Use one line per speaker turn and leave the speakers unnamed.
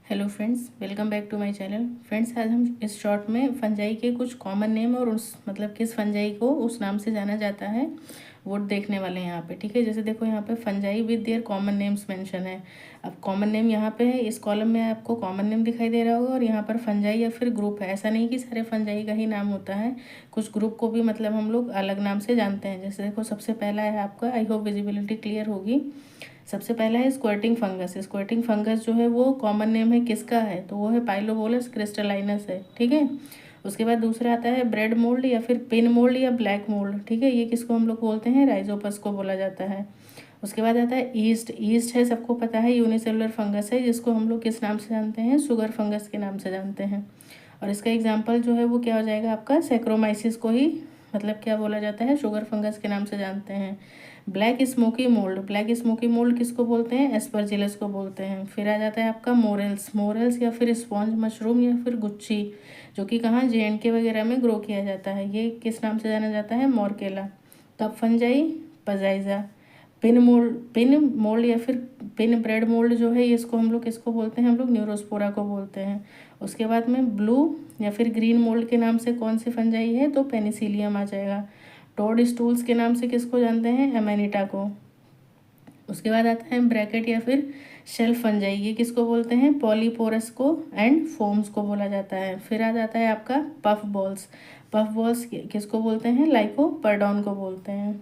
Hello friends, welcome back to my channel. Friends, आज हम इस शॉर्ट में फंजाई के कुछ कॉमन नेम और उस किस फंजाई को उस नाम से जाना जाता है वो देखने वाले हैं यहाँ पे। ठीक है, जैसे देखो यहाँ पे fungi with their common names mention है। अब कॉमन नेम यहाँ पे है, इस कॉलम में आपको कॉमन नेम दिखाई दे रहा होगा और यहाँ पर फंजाई या फिर ग्रुप है। ऐसा नहीं कि सारे फंजाई का ही नाम होता है, कुछ ग्रुप को भी हम लोग अलग नाम से जानते हैं। जैसे देखो सबसे पहला है आपका, आई होप विजिबिलिटी क्लियर होगी। सबसे पहला है स्क्वर्टिंग फंगस। स्क्वर्टिंग फंगस जो है वो कॉमन नेम है किसका है, तो वो है पाइलोबोलस क्रिस्टलाइनस है। ठीक है, उसके बाद दूसरा आता है ब्रेड मोल्ड या फिर पिन मोल्ड या ब्लैक मोल्ड। ठीक है, ये किसको हम लोग बोलते हैं, राइजोपस को बोला जाता है। उसके बाद आता है ईस्ट। ईस्ट है, सबको पता है, यूनिसेलुलर फंगस है, जिसको हम लोग किस नाम से जानते हैं, शुगर फंगस के नाम से जानते हैं। और इसका एग्जाम्पल जो है वो क्या हो जाएगा आपका, सैक्रोमाइसिस को ही क्या बोला जाता है, शुगर फंगस के नाम से जानते हैं। Black smoky mould. Black smoky mould किसको बोलते हैं, एस्परजिलस को बोलते हैं। फिर आ जाता है आपका मोरेल्स। मोरेल्स या फिर स्पॉन्ज मशरूम या फिर गुच्ची, जो कि कहाँ, JNK वगैरह में ग्रो किया जाता है, ये किस नाम से जाना जाता है, morchella. Cup fungi, peziza. Pin mould या फिर पिन ब्रेड मोल्ड जो है, इसको हम लोग किसको बोलते हैं, हम लोग न्यूरोस्पोरा को बोलते हैं। उसके बाद में ब्लू या फिर ग्रीन मोल्ड के नाम से कौन सी फंजाई है, तो पेनिसिलियम आ जाएगा। टोड स्टूल्स के नाम से किसको जानते हैं, एमेनिटा को। उसके बाद आता है ब्रैकेट या फिर शेल्फ फंजाई, ये किसको बोलते हैं, पॉलीपोरस को एंड फोम्स को बोला जाता है। फिर आ जाता है आपका पफ बॉल्स। पफ बॉल्स किसको बोलते हैं, लाइकोपर्डॉन को बोलते हैं।